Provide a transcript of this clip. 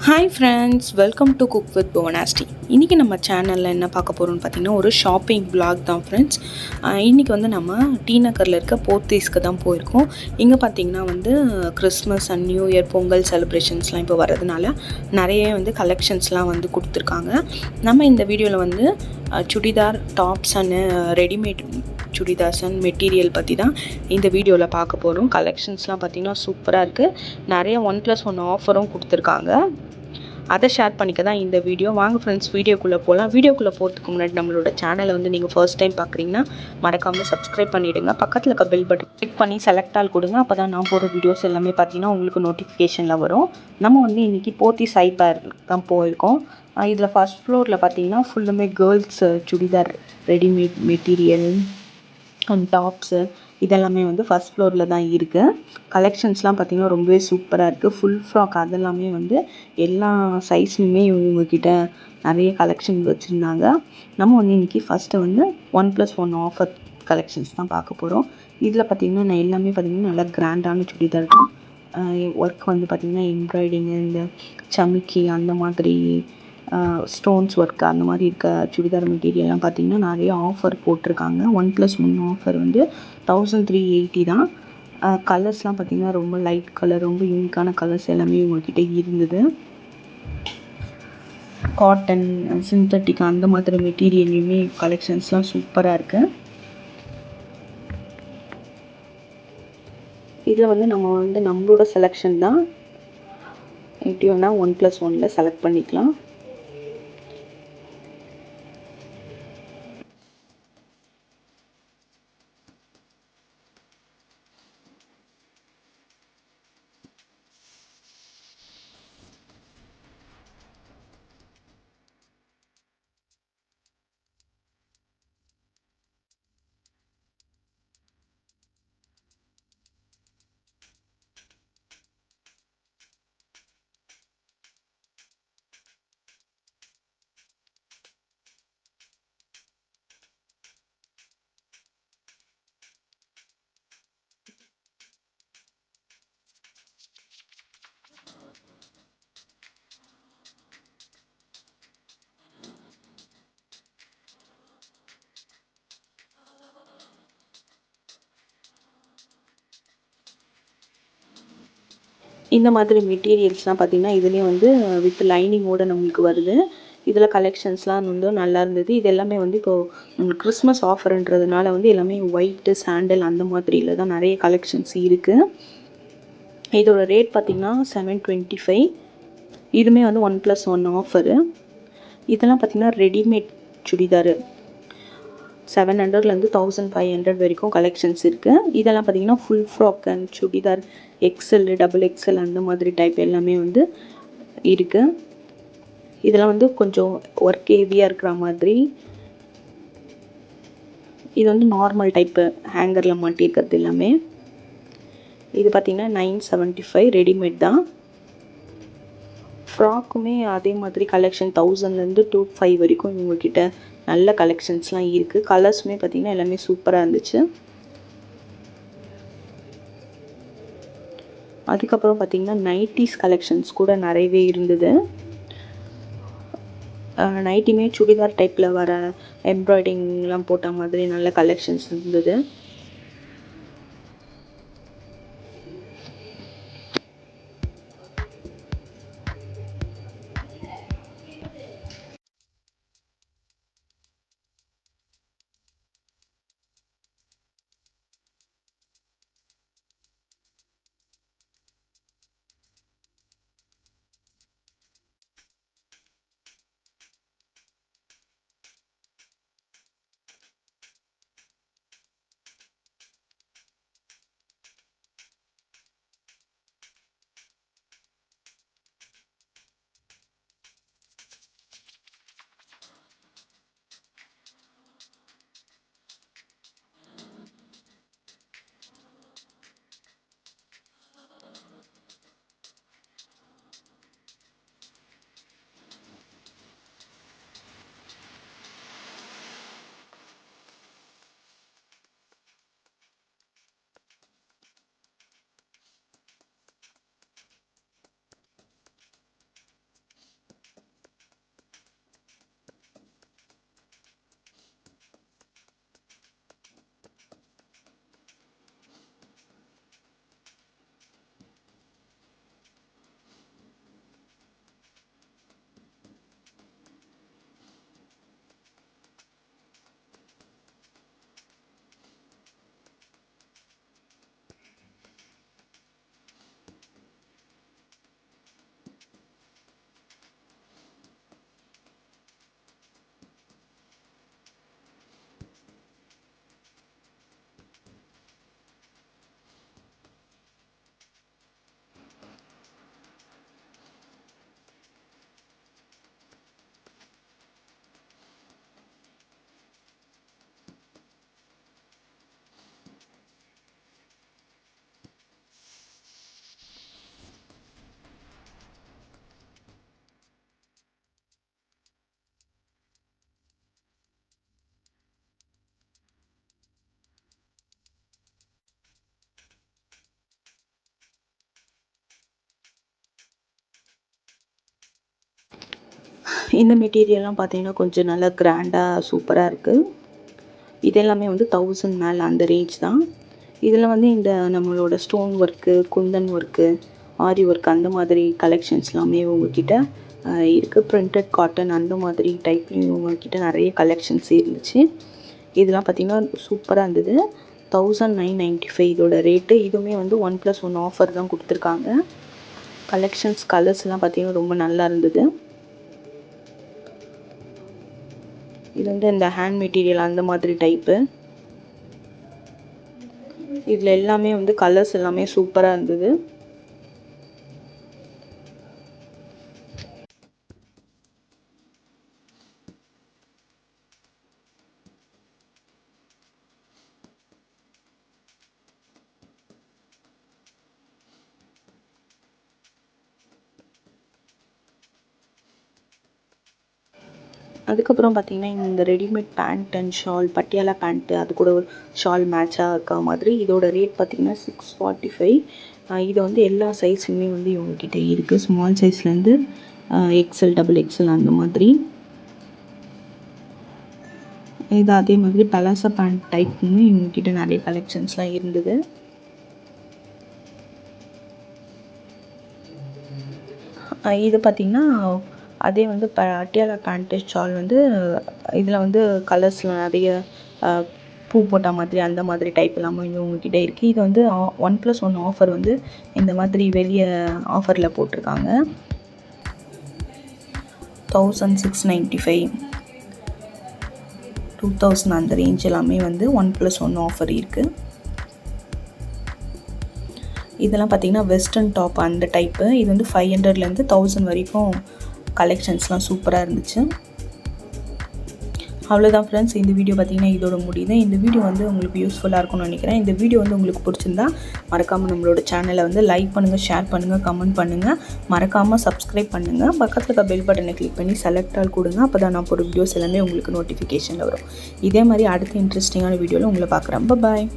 Hi friends, welcome to cook with புவனாஸ்டி. இன்றைக்கி நம்ம சேனலில் என்ன பார்க்க போகிறோம்னு பார்த்தீங்கன்னா ஒரு ஷாப்பிங் vlog தான் ஃப்ரெண்ட்ஸ். இன்றைக்கி வந்து நம்ம டி நகரில் இருக்க போத்தீஸ்க்கு தான் போயிருக்கோம். இங்கே பார்த்திங்கன்னா வந்து Christmas and new year Pongal செலிப்ரேஷன்ஸ்லாம் இப்போ வர்றதுனால நிறைய வந்து கலெக்ஷன்ஸ்லாம் வந்து கொடுத்துருக்காங்க. நம்ம இந்த வீடியோவில் வந்து churidar tops and readymade chudidars and material பற்றி தான் இந்த வீடியோவில் பார்க்க போகிறோம். கலெக்ஷன்ஸ்லாம் பார்த்திங்கன்னா சூப்பராக இருக்குது. நிறைய 1+1 ஆஃபரும் கொடுத்துருக்காங்க. அதை ஷேர் பண்ணிக்க தான் இந்த வீடியோ. வாங்க ஃப்ரெண்ட்ஸ், வீடியோக்குள்ளே போகலாம். வீடியோக்குள்ளே போகிறதுக்கு முன்னாடி நம்மளோட சேனலை வந்து நீங்கள் ஃபர்ஸ்ட் டைம் பார்க்குறீங்கன்னா மறக்காமல் சப்ஸ்கிரைப் பண்ணிவிடுங்க. பக்கத்தில் இருக்க பெல் பட்டன் கிளிக் பண்ணி செலக்ட் ஆல் கொடுங்க. அப்போ தான் நான் போகிற வீடியோஸ் எல்லாமே பார்த்தீங்கன்னா உங்களுக்கு நோட்டிஃபிகேஷனில் வரும். நம்ம வந்து இன்றைக்கி போத்தீஸ் ஹைப்பர் தான் போயிருக்கோம். இதில் ஃபர்ஸ்ட் ஃப்ளோரில் பார்த்தீங்கன்னா ஃபுல்லுமே girls churidar readymade material and tops இதெல்லாமே வந்து ஃபஸ்ட் ஃப்ளோரில் தான் இருக்குது. கலெக்ஷன்ஸ்லாம் பார்த்திங்கன்னா ரொம்பவே சூப்பராக இருக்குது. ஃபுல் ஃப்ராக் அதெல்லாமே வந்து எல்லா சைஸ்லையுமே இவங்கக்கிட்ட நிறைய கலெக்ஷன் வச்சுருந்தாங்க. நம்ம வந்து இன்றைக்கி ஃபஸ்ட்டு வந்து 1+1 ஆஃபர் கலெக்ஷன்ஸ் தான் பார்க்க போகிறோம். இதில் பார்த்திங்கன்னா நான் எல்லாமே பார்த்திங்கன்னா நல்லா கிராண்டான சுடிதார் தான். ஒர்க் வந்து பார்த்திங்கன்னா எம்ப்ராய்டிங்கு, இந்த சமிக்கி அந்த மாதிரி ஸ்டோன்ஸ் ஒர்க் அந்த மாதிரி இருக்க சுடிதார் மெட்டீரியல்லாம் பார்த்திங்கன்னா நிறைய ஆஃபர் போட்டிருக்காங்க. 1+1 ஆஃபர் வந்து 1380 தான். கலர்ஸ்லாம் பார்த்திங்கன்னா ரொம்ப லைட் கலர், ரொம்ப யூனிக்கான கலர்ஸ் எல்லாமே உங்கள்கிட்ட இருந்தது. காட்டன், சிந்தட்டிக் அந்த மாதிரி மெட்டீரியல்லையுமே கலெக்ஷன்ஸ்லாம் சூப்பராக இருக்குது. இதில் வந்து நம்ம வந்து நம்மளோட செலெக்ஷன் தான். எப்படி வேணால் 1+1 செலக்ட் பண்ணிக்கலாம். இந்த மாதிரி மெட்டீரியல்ஸ்லாம் பார்த்திங்கன்னா இதுலேயே வந்து வித் லைனிங்கோடு நம்மளுக்கு வருது. இதில் கலெக்ஷன்ஸ்லாம் வந்து நல்லா இருந்தது. இது எல்லாமே வந்து இப்போது கிறிஸ்மஸ் ஆஃபர்ன்றதுனால வந்து எல்லாமே ஒயிட்டு, சாண்டல் அந்த மாதிரியில் தான் நிறைய கலெக்ஷன்ஸ் இருக்குது. இதோட ரேட் பார்த்திங்கன்னா 725. இதுவுமே வந்து 1+1 ஆஃபரு. இதெல்லாம் பார்த்திங்கன்னா ரெடிமேட் சுடிதார் 700லேருந்து 1500 வரைக்கும் கலெக்ஷன்ஸ் இருக்குது. இதெல்லாம் பார்த்திங்கன்னா full frock and churidar XL, XXL அந்த மாதிரி டைப் எல்லாமே வந்து இருக்குது. இதெல்லாம் வந்து கொஞ்சம் ஒர்க் ஹெவியாக இருக்கிற மாதிரி. இது வந்து நார்மல் டைப்பு ஹேங்கரில் மாட்டியிருக்கிறது எல்லாமே. இது பார்த்திங்கன்னா 975 ரெடிமேட் தான். ஃப்ராக்குமே அதே மாதிரி கலெக்ஷன் 1000லேருந்து 2500 வரைக்கும் இவங்கக்கிட்ட நல்ல கலெக்ஷன்ஸ்லாம் இருக்குது. கலர்ஸுமே பார்த்திங்கன்னா எல்லாமே சூப்பராக இருந்துச்சு. அதுக்கப்புறம் பார்த்திங்கன்னா நைட்டிஸ் கலெக்ஷன்ஸ் கூட நிறையவே இருந்தது. நைட்டியுமே சுடிதார் டைப்பில் வர எம்ப்ராய்டிங்லாம் போட்ட மாதிரி நல்ல கலெக்ஷன்ஸ் இருந்தது. இந்த மெட்டீரியல்லாம் பார்த்தீங்கன்னா கொஞ்சம் நல்லா கிராண்டாக சூப்பராக இருக்குது. இது எல்லாமே வந்து 1000 மேலே அந்த ரேஞ்ச் தான். இதில் வந்து இந்த நம்மளோட ஸ்டோன் ஒர்க்கு, குந்தன் ஒர்க்கு, ஆரி ஒர்க் அந்த மாதிரி கலெக்ஷன்ஸ் எல்லாமே உங்ககிட்ட இருக்குது. பிரிண்டட் காட்டன் அந்த மாதிரி டைப்லேயும் உங்ககிட்ட நிறைய கலெக்ஷன்ஸ் இருந்துச்சு. இதெல்லாம் பார்த்திங்கன்னா சூப்பராக இருந்தது. 1995 இதோட ரேட்டு. இதுவுமே வந்து 1+1 ஆஃபர் தான் கொடுத்துருக்காங்க. கலெக்ஷன்ஸ் கலர்ஸ்லாம் பார்த்திங்கன்னா ரொம்ப நல்லா இருந்தது. இது வந்து இந்த ஹேண்ட் மெட்டீரியல் அந்த மாதிரி டைப்பு. இதில் எல்லாமே வந்து கலர்ஸ் எல்லாமே சூப்பராக இருந்தது. அதுக்கப்புறம் பார்த்திங்கன்னா இந்த readymade pant and shawl, Patiala pant, அது கூட ஒரு ஷால் மேட்சாக இருக்க மாதிரி. இதோட ரேட் பார்த்திங்கன்னா 645. இது வந்து எல்லா சைஸுமே வந்து இவங்கக்கிட்ட இருக்குது. ஸ்மால் சைஸ்லேருந்து எக்ஸல், டபுள் எக்ஸல் அந்த மாதிரி. இது அதே மாதிரி பலாசா பேண்ட் டைப்புமே இவங்கக்கிட்ட நிறைய கலெக்ஷன்ஸ்லாம் இருந்தது. இது பார்த்திங்கன்னா அதே வந்து பட்டியாலா பேண்ட்டு ஷால் வந்து இதில் வந்து கலர்ஸில் நிறைய பூ போட்ட மாதிரி அந்த மாதிரி டைப் எல்லாமே இவங்கக்கிட்ட இருக்குது. இது வந்து 1+1 ஆஃபர் வந்து இந்த மாதிரி வெளியே ஆஃபரில் போட்டிருக்காங்க. 1695, 2000 அந்த ரேஞ்ச் எல்லாமே வந்து 1+1 ஆஃபர் இருக்குது. இதெல்லாம் பார்த்திங்கன்னா வெஸ்டர்ன் டாப் அந்த டைப்பு. இது வந்து 500லேருந்து 1000 வரைக்கும் கலெக்ஷன்ஸ்லாம் சூப்பராக இருந்துச்சு. அவ்வளோதான் ஃப்ரெண்ட்ஸ், இந்த வீடியோ பார்த்திங்கன்னா இதோட முடியுது. இந்த வீடியோ வந்து உங்களுக்கு யூஸ்ஃபுல்லாக இருக்கும்னு நினைக்கிறேன். இந்த வீடியோ வந்து உங்களுக்கு பிடிச்சிருந்தா மறக்காமல் நம்மளோட சேனலை வந்து லைக் பண்ணுங்கள், ஷேர் பண்ணுங்கள், கமெண்ட் பண்ணுங்கள். மறக்காமல் சப்ஸ்கிரைப் பண்ணுங்கள். பக்கத்தில் இருக்க பெல் பட்டனை கிளிக் பண்ணி செலக்ட் ஆல் கொடுங்க. அப்போ தான் நான் போகிற வீடியோஸ் எல்லாமே உங்களுக்கு நோட்டிஃபிகேஷனில் வரும். இதே மாதிரி அடுத்த இன்ட்ரெஸ்டிங்கான வீடியோவில் உங்களை பார்க்குறேன். பாய்.